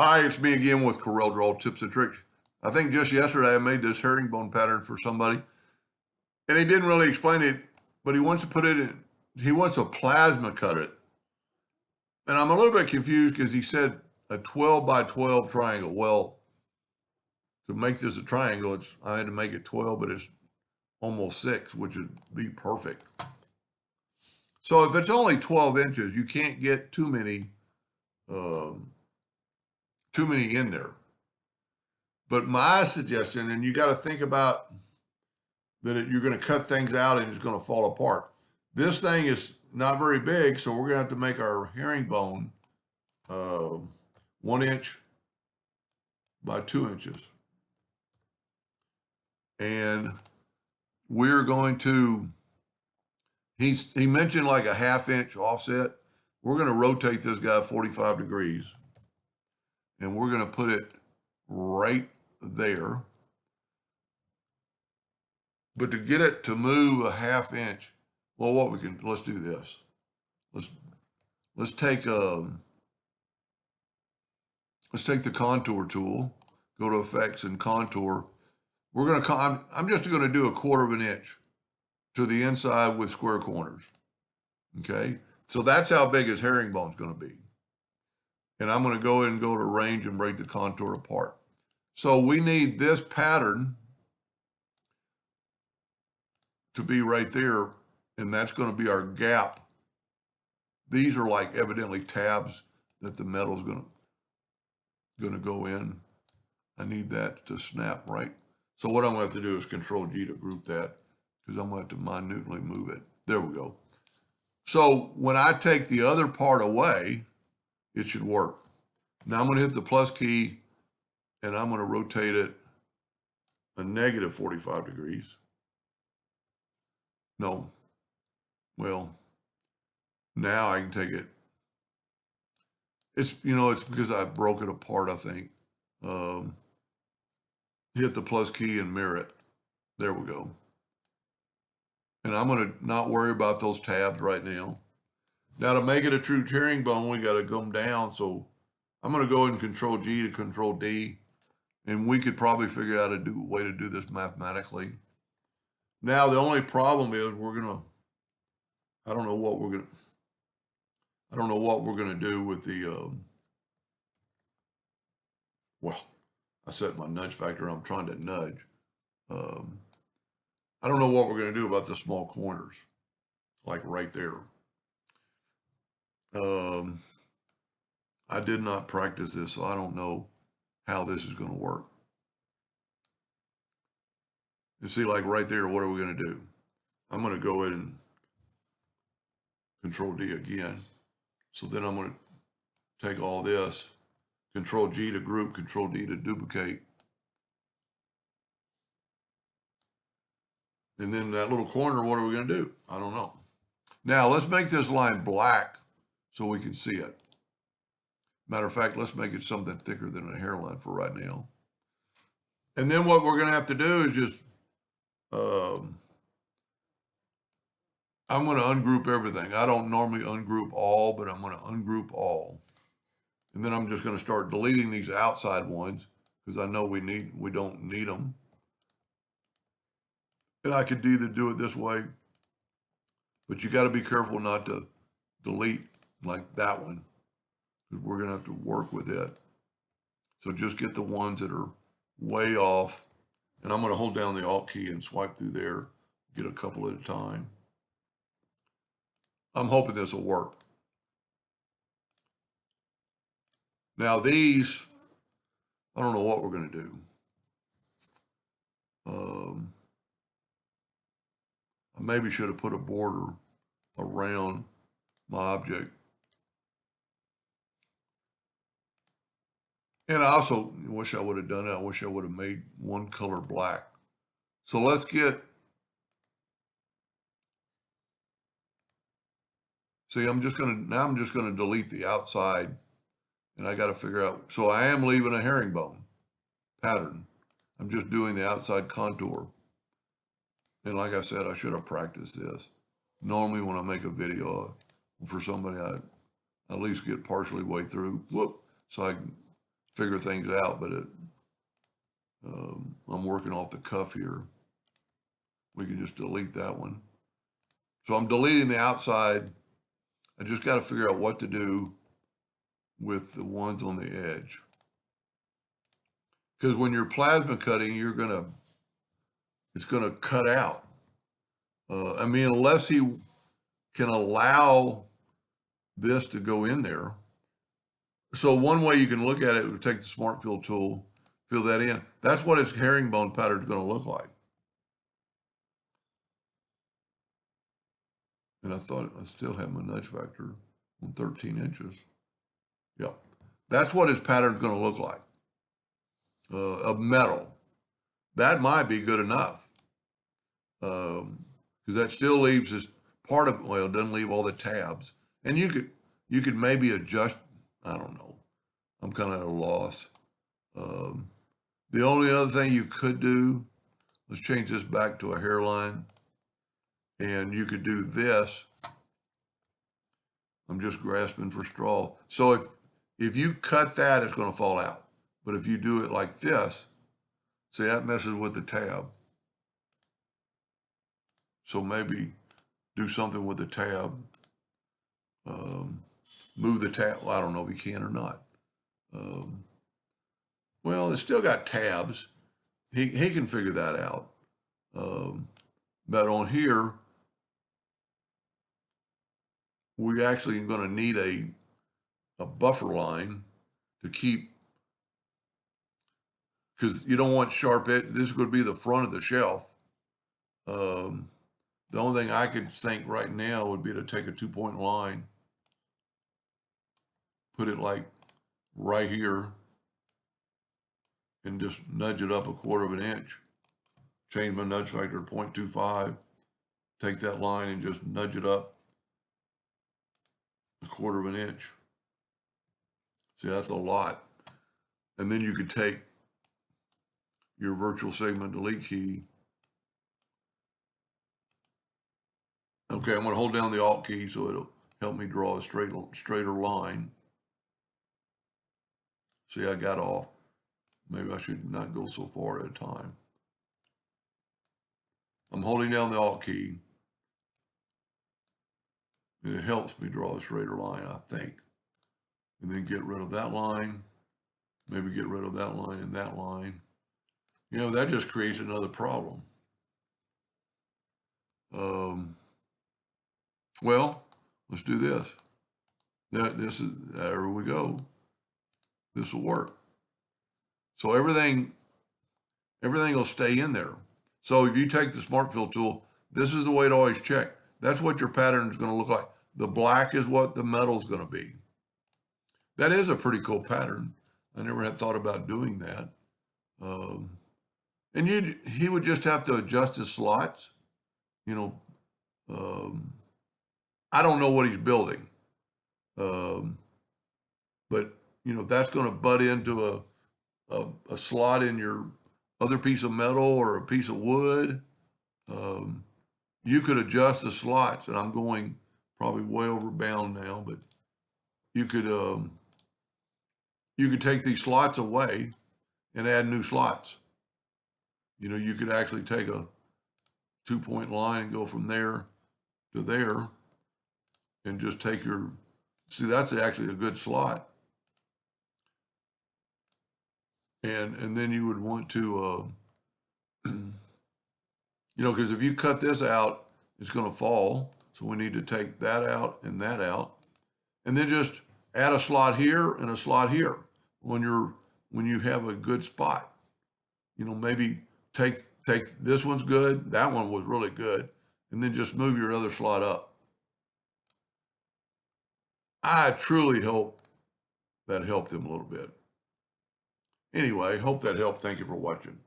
Hi, it's me again with Corel Draw Tips and Tricks. I think just yesterday I made this herringbone pattern for somebody, and he didn't really explain it, but he wants to put it in, he wants to plasma cut it. And I'm a little bit confused because he said a 12 by 12 triangle. Well, to make this a triangle, I had to make it 12, but it's almost 6, which would be perfect. So if it's only 12 inches, you can't get too many in there. But my suggestion, and you got to think about that you're going to cut things out and it's going to fall apart. This thing is not very big, so we're going to have to make our herringbone 1 inch by 2 inches. And we're going to, he mentioned like a 1/2 inch offset. We're going to rotate this guy 45 degrees. And we're going to put it right there. But to get it to move a 1/2 inch, well, let's do this. Let's take the contour tool, go to effects and contour. I'm just going to do 1/4 inch to the inside with square corners. Okay. So that's how big his herringbone's going to be. And I'm going to go in and go to range and break the contour apart. So we need this pattern to be right there, and that's going to be our gap. These are like evidently tabs that the metal's going to go in. I need that to snap right. So what I'm going to have to do is Control G to group that, because I'm going to have to minutely move it. There we go. So when I take the other part away, it should work. Now I'm going to hit the plus key, and I'm going to rotate it a negative 45 degrees. No. Well, now I can take it. It's because I broke it apart, I think. Hit the plus key and mirror it. There we go. And I'm going to not worry about those tabs right now. Now to make it a true herringbone, we got to come down. So I'm going to go and Control G to Control D. And we could probably figure out a way to do this mathematically. Now the only problem is I don't know what we're going to do with the, well, I set my nudge factor. I'm trying to nudge. I don't know what we're going to do about the small corners, like right there. I did not practice this, so I don't know how this is going to work. You see, like right there, what are we going to do? I'm going to go in and Control D again. So then I'm going to take all this, Control G to group, Control D to duplicate. And then that little corner, what are we going to do? I don't know. Now let's make this line black so we can see it. Matter of fact, let's make it something thicker than a hairline for right now. And then what we're going to have to do is just, I'm going to ungroup everything. I don't normally ungroup all, but I'm going to ungroup all. And then I'm just going to start deleting these outside ones because I know we don't need them. And I could either do it this way, but you got to be careful not to delete like that one, because we're going to have to work with it. So just get the ones that are way off. And I'm going to hold down the Alt key and swipe through there, get a couple at a time. I'm hoping this will work. Now these, I don't know what we're going to do. I maybe should have put a border around my object. And I also wish I would have done it. I wish I would have made one color black. So let's get, see, I'm just going to delete the outside, and I got to figure out, so I am leaving a herringbone pattern. I'm just doing the outside contour. And like I said, I should have practiced this. Normally when I make a video for somebody, I at least get partially way through, so I can figure things out, but I'm working off the cuff here. We can just delete that one. So I'm deleting the outside. I just got to figure out what to do with the ones on the edge. Because when you're plasma cutting, it's gonna cut out. I mean, unless he can allow this to go in there. So one way you can look at it would take the Smart Fill tool, fill that in. That's what his herringbone pattern is going to look like. And I thought I still have my nudge factor on 13 inches. Yeah, that's what his pattern is going to look like. Of metal. That might be good enough. Because that still leaves this part of, well, it doesn't leave all the tabs. And you could maybe adjust, I don't know. I'm kind of at a loss. The only other thing you could do, let's change this back to a hairline. And you could do this. I'm just grasping for straw. So if you cut that, it's going to fall out. But if you do it like this, see, that messes with the tab. So maybe do something with the tab. Move the tab. Well, I don't know if you can or not. Well, it's still got tabs. He can figure that out. But on here, we're actually going to need a buffer line to keep, because you don't want sharp edge. This is going to be the front of the shelf. The only thing I could think right now would be to take a 2-point line, put it like right here, and just nudge it up 1/4 of an inch. Change my nudge factor to 0.25. Take that line and just nudge it up 1/4 of an inch. See, that's a lot. And then you could take your virtual segment delete key. Okay, I'm going to hold down the Alt key so it'll help me draw a straighter line. See, I got off. Maybe I should not go so far at a time. I'm holding down the Alt key. And it helps me draw a straighter line, I think. And then get rid of that line. Maybe get rid of that line and that line. You know, that just creates another problem. Well, let's do this. There we go. This will work. So everything will stay in there. So if you take the Smart Fill tool, this is the way to always check. That's what your pattern is going to look like. The black is what the metal is going to be. That is a pretty cool pattern. I never had thought about doing that. And he would just have to adjust his slots. You know, I don't know what he's building. But, you know, that's going to butt into a slot in your other piece of metal or a piece of wood. You could adjust the slots, and I'm going probably way over bound now, but you could take these slots away and add new slots. You know, you could actually take a 2-point line and go from there to there and just take your, see, that's actually a good slot. And then you would want to, you know, because if you cut this out, it's going to fall. So we need to take that out and that out. And then just add a slot here and a slot here when you have a good spot. You know, maybe take this one's good, that one was really good, and then just move your other slot up. I truly hope that helped him a little bit. Anyway, hope that helped. Thank you for watching.